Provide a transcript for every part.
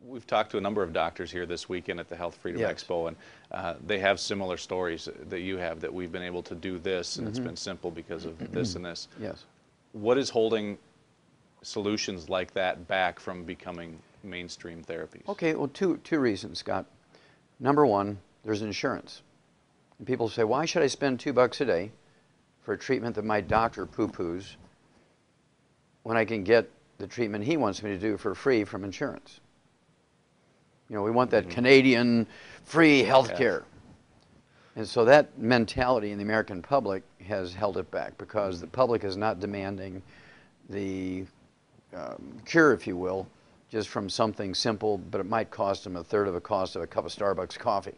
We've talked to a number of doctors here this weekend at the Health Freedom Yes. Expo, and they have similar stories that you have, that we've been able to do this, and it's been simple because of this and this. Yes. What is holding solutions like that back from becoming mainstream therapies? Okay, well, two reasons, Scott. Number one, there's insurance. And people say, why should I spend $2 a day for a treatment that my doctor poo-poos when I can get the treatment he wants me to do for free from insurance? You know, we want that Canadian free health care. And so that mentality in the American public has held it back, because the public is not demanding the cure, if you will, just from something simple, but it might cost them a third of the cost of a cup of Starbucks coffee.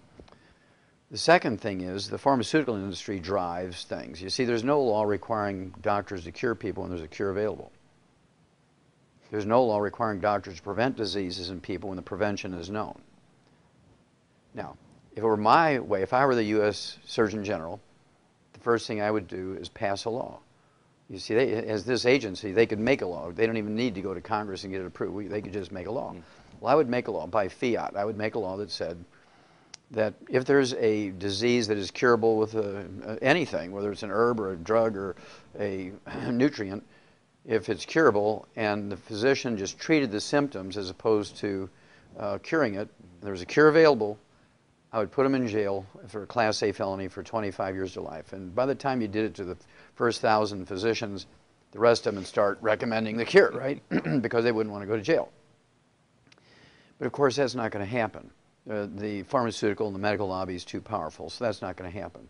The second thing is the pharmaceutical industry drives things. You see, there's no law requiring doctors to cure people when there's a cure available. There's no law requiring doctors to prevent diseases in people when the prevention is known. Now, if it were my way, if I were the U.S. Surgeon General, the first thing I would do is pass a law. You see, as this agency, they could make a law. They don't even need to go to Congress and get it approved. They could just make a law. Well, I would make a law by fiat. I would make a law that said that if there's a disease that is curable with anything, whether it's an herb or a drug or a nutrient, if it's curable and the physician just treated the symptoms as opposed to curing it, there's a cure available, I would put them in jail for a Class A felony for 25 years to life. And by the time you did it to the first 1,000 physicians, the rest of them would start recommending the cure, right? Because they wouldn't want to go to jail. But of course, that's not going to happen. The pharmaceutical and the medical lobby is too powerful, so that's not going to happen.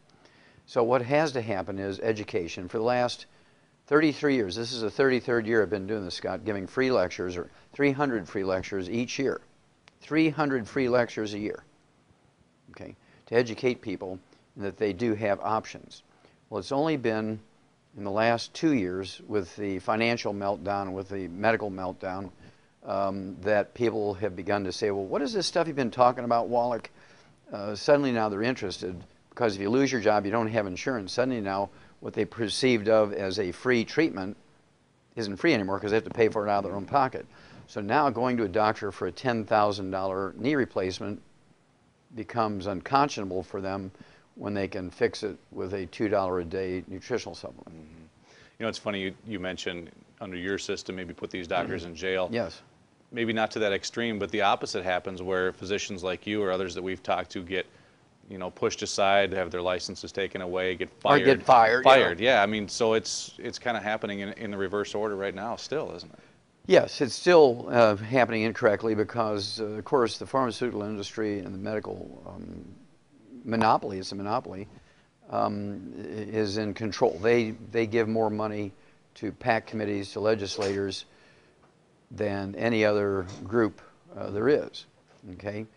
So what has to happen is education. For the last 33 years, this is the 33rd year I've been doing this, Scott, giving free lectures, or 300 free lectures each year. 300 free lectures a year, okay, to educate people that they do have options. Well, it's only been in the last 2 years, with the financial meltdown, with the medical meltdown, that people have begun to say, well, what is this stuff you've been talking about, Wallach? Suddenly now they're interested, because if you lose your job, you don't have insurance. Suddenly now what they perceived of as a free treatment isn't free anymore, because they have to pay for it out of their own pocket. So now going to a doctor for a $10,000 knee replacement becomes unconscionable for them when they can fix it with a $2 a day nutritional supplement. You know, it's funny, you mentioned under your system, maybe put these doctors in jail. Yes. Maybe not to that extreme, but the opposite happens, where physicians like you or others that we've talked to get, you know, pushed aside, have their licenses taken away, get fired. Or get fired. Fired, yeah. I mean, so it's kind of happening in the reverse order right now still, isn't it? Yes, it's still happening incorrectly, because, of course, the pharmaceutical industry and the medical monopoly, it's a monopoly, is in control. They give more money to PAC committees, to legislators, than any other group there is, okay?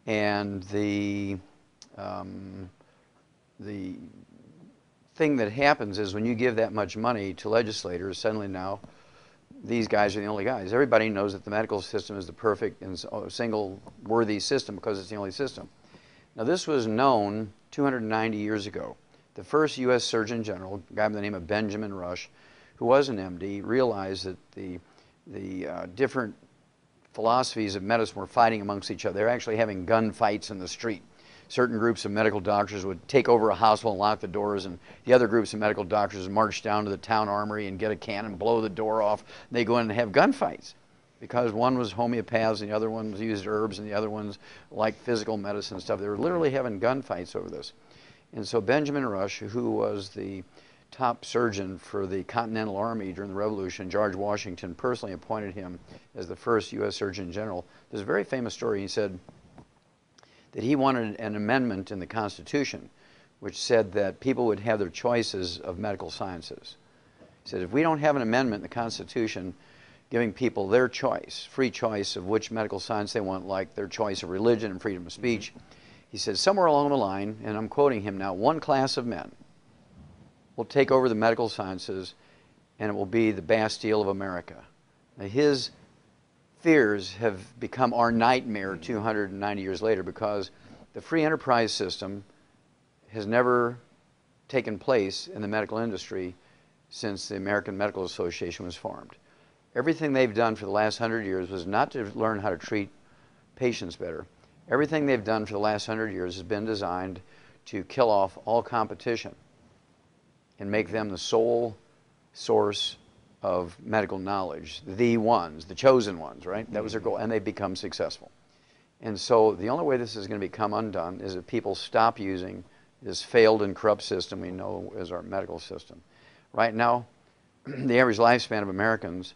And the thing that happens is, when you give that much money to legislators, suddenly now these guys are the only guys. Everybody knows that the medical system is the perfect and single worthy system, because it's the only system. Now, this was known 290 years ago. The first U.S. Surgeon General, a guy by the name of Benjamin Rush, who was an MD, realized that the different philosophies of medicine were fighting amongst each other. They were actually having gunfights in the street. Certain groups of medical doctors would take over a hospital and lock the doors, and the other groups of medical doctors would march down to the town armory and get a cannon, blow the door off, and they go in and have gunfights, because one was homeopaths and the other ones used herbs and the other ones liked physical medicine and stuff. They were literally having gunfights over this. And so Benjamin Rush, who was the top surgeon for the Continental Army during the Revolution, George Washington personally appointed him as the first U.S. Surgeon General. There's a very famous story. He said that he wanted an amendment in the Constitution which said that people would have their choices of medical sciences. He said, if we don't have an amendment in the Constitution giving people their choice, free choice of which medical science they want, like their choice of religion and freedom of speech, he said, somewhere along the line, and I'm quoting him now, one class of men will take over the medical sciences, and it will be the Bastille of America. Now, his fears have become our nightmare 290 years later, because the free enterprise system has never taken place in the medical industry since the American Medical Association was formed. Everything they've done for the last 100 years was not to learn how to treat patients better. Everything they've done for the last 100 years has been designed to kill off all competition and make them the sole source of medical knowledge, the ones, the chosen ones, right? That was their goal, and they've become successful. And so the only way this is going to become undone is if people stop using this failed and corrupt system we know as our medical system. Right now, the average lifespan of Americans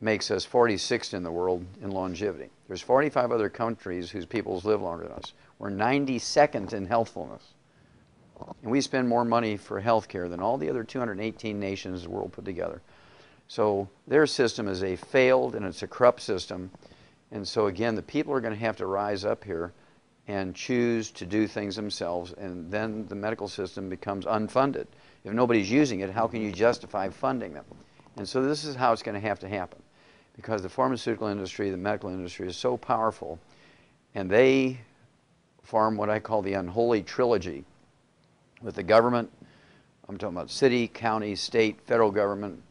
makes us 46th in the world in longevity. There's 45 other countries whose peoples live longer than us. We're 92nd in healthfulness. And we spend more money for health care than all the other 218 nations in the world put together. So their system is a failed and it's a corrupt system. And so again, the people are going to have to rise up here and choose to do things themselves, and then the medical system becomes unfunded. If nobody's using it, how can you justify funding them? And so this is how it's going to happen, because the pharmaceutical industry, the medical industry is so powerful, and they form what I call the unholy trilogy with the government. I'm talking about city, county, state, federal government,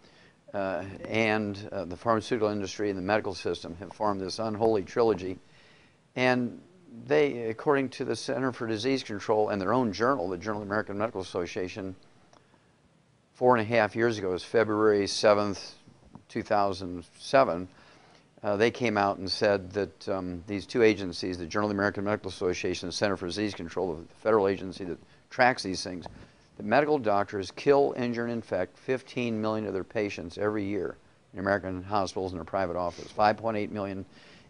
and the pharmaceutical industry and the medical system have formed this unholy trilogy. And they, according to the Center for Disease Control and their own journal, the Journal of the American Medical Association, 4.5 years ago, it was February 7th, 2007, they came out and said that these two agencies, the Journal of the American Medical Association and the Center for Disease Control, the federal agency that tracks these things, that medical doctors kill, injure, and infect 15 million of their patients every year in American hospitals and their private offices. 5.8 million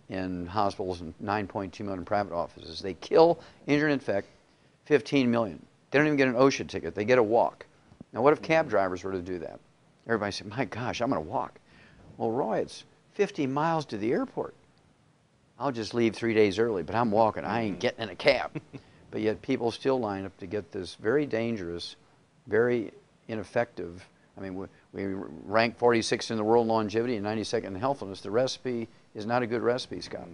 in hospitals and 9.2 million in private offices. They kill, injure, and infect 15 million. They don't even get an OSHA ticket. They get a walk. Now, what if cab drivers were to do that? Everybody said, my gosh, I'm going to walk. Well, Roy, it's 50 miles to the airport. I'll just leave 3 days early, but I'm walking. I ain't getting in a cab. But yet people still line up to get this very dangerous, very ineffective. I mean, we rank 46th in the world in longevity and 92nd in healthfulness. The recipe is not a good recipe, Scott.